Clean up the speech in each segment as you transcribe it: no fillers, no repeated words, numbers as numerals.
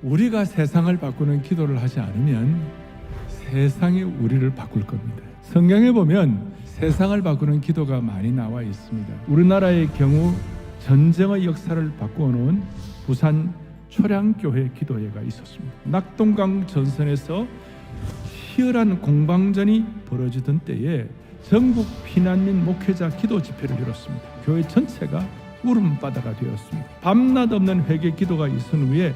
우리가 세상을 바꾸는 기도를 하지 않으면 세상이 우리를 바꿀 겁니다. 성경에 보면 세상을 바꾸는 기도가 많이 나와 있습니다. 우리나라의 경우 전쟁의 역사를 바꾸어놓은 부산 초량교회 기도회가 있었습니다. 낙동강 전선에서 치열한 공방전이 벌어지던 때에 전국 피난민 목회자 기도 집회를 열었습니다. 교회 전체가 울음바다가 되었습니다. 밤낮 없는 회개 기도가 있은 후에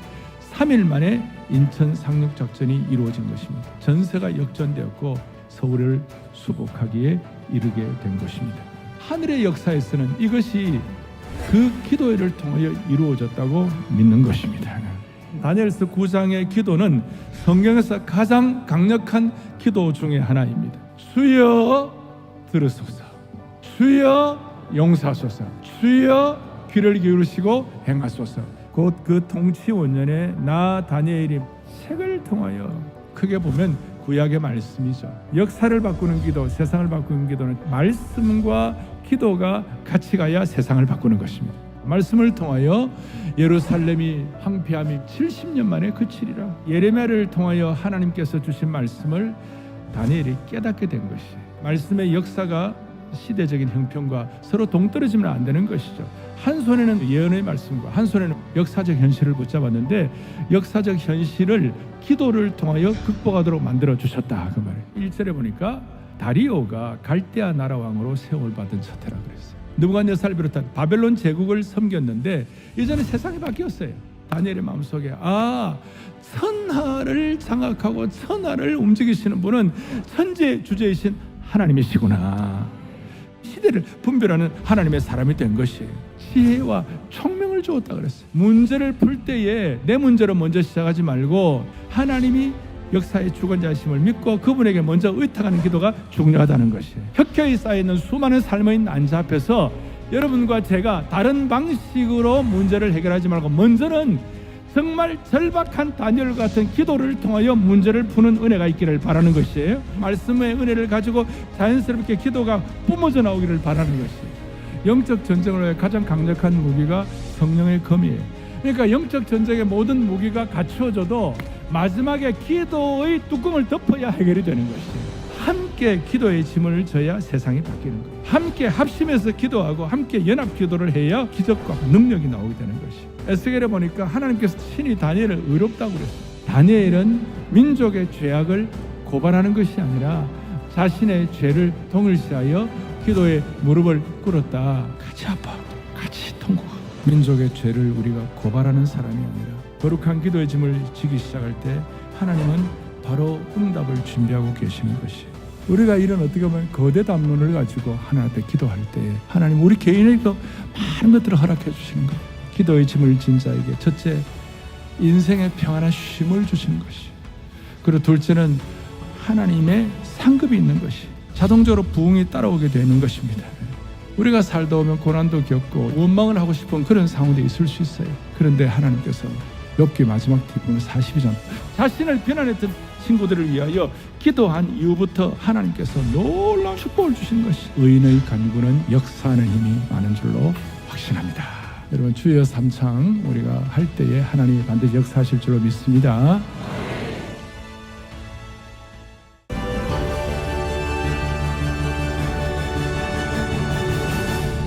3일 만에 인천 상륙작전이 이루어진 것입니다. 전세가 역전되었고 서울을 수복하기에 이르게 된 것입니다. 하늘의 역사에서는 이것이 그 기도회를 통하여 이루어졌다고 믿는 것입니다. 다니엘서 9장의 기도는 성경에서 가장 강력한 기도 중에 하나입니다. 주여 들으소서, 주여 용서하소서, 주여 귀를 기울이시고 행하소서. 곧 그 통치 원년에 나 다니엘이 책을 통하여, 크게 보면 구약의 말씀이죠. 역사를 바꾸는 기도, 세상을 바꾸는 기도는 말씀과 기도가 같이 가야 세상을 바꾸는 것입니다. 말씀을 통하여 예루살렘이 황폐함이 70년 만에 그치리라. 예레미야를 통하여 하나님께서 주신 말씀을 다니엘이 깨닫게 된 것이에요. 말씀의 역사가 시대적인 형편과 서로 동떨어지면 안 되는 것이죠. 한 손에는 예언의 말씀과 한 손에는 역사적 현실을 붙잡았는데 역사적 현실을 기도를 통하여 극복하도록 만들어 주셨다 그 말이에요. 1절에 보니까 다리오가 갈대아 나라 왕으로 세움을 받은 처태라 그랬어요. 느부갓네살을 비롯한 바벨론 제국을 섬겼는데 이제는 세상이 바뀌었어요. 다니엘의 마음속에 천하를 장악하고 천하를 움직이시는 분은 천재 주제이신 하나님이시구나. 시대를 분별하는 하나님의 사람이 된 것이에요. 지혜와 총명을 주었다 그랬어요. 문제를 풀 때에 내 문제로 먼저 시작하지 말고 하나님이 역사의 주권자심을 믿고 그분에게 먼저 의탁하는 기도가 중요하다는 것이에요. 혁혁이 쌓여있는 수많은 삶의 난자 앞에서 여러분과 제가 다른 방식으로 문제를 해결하지 말고 먼저는 정말 절박한 다니엘 같은 기도를 통하여 문제를 푸는 은혜가 있기를 바라는 것이에요. 말씀의 은혜를 가지고 자연스럽게 기도가 뿜어져 나오기를 바라는 것이에요. 영적 전쟁을 위해 가장 강력한 무기가 성령의 검이에요. 그러니까 영적 전쟁의 모든 무기가 갖추어져도 마지막에 기도의 뚜껑을 덮어야 해결이 되는 것이에요. 함께 기도의 짐을 져야 세상이 바뀌는 거예요. 함께 합심해서 기도하고 함께 연합 기도를 해야 기적과 능력이 나오게 되는 것이에요. 에스겔에 보니까 하나님께서 친히 다니엘을 의롭다고 그랬어요. 다니엘은 민족의 죄악을 고발하는 것이 아니라 자신의 죄를 동일시하여 기도에 무릎을 꿇었다. 같이 아파하고 같이 통곡하고 민족의 죄를 우리가 고발하는 사람이 아니라 거룩한 기도의 짐을 지기 시작할 때 하나님은 바로 응답을 준비하고 계시는 것이에요. 우리가 이런 어떻게 보면 거대 담론을 가지고 하나님 앞에 기도할 때 하나님 우리 개인에게 많은 것들을 허락해 주시는 거예요. 기도의 짐을 진 자에게 첫째, 인생의 평안한 쉼을 주시는 것이. 그리고 둘째는 하나님의 상급이 있는 것이. 자동적으로 부흥이 따라오게 되는 것입니다. 우리가 살다 오면 고난도 겪고 원망을 하고 싶은 그런 상황도 있을 수 있어요. 그런데 하나님께서 욥기 마지막 뒷부분 42장 자신을 비난했던 친구들을 위하여 기도한 이후부터 하나님께서 놀라운 축복을 주신 것이. 의인의 간구는 역사하는 힘이 많은 줄로 확신합니다. 여러분 주여 3창 우리가 할 때에 하나님이 반드시 역사하실 줄로 믿습니다.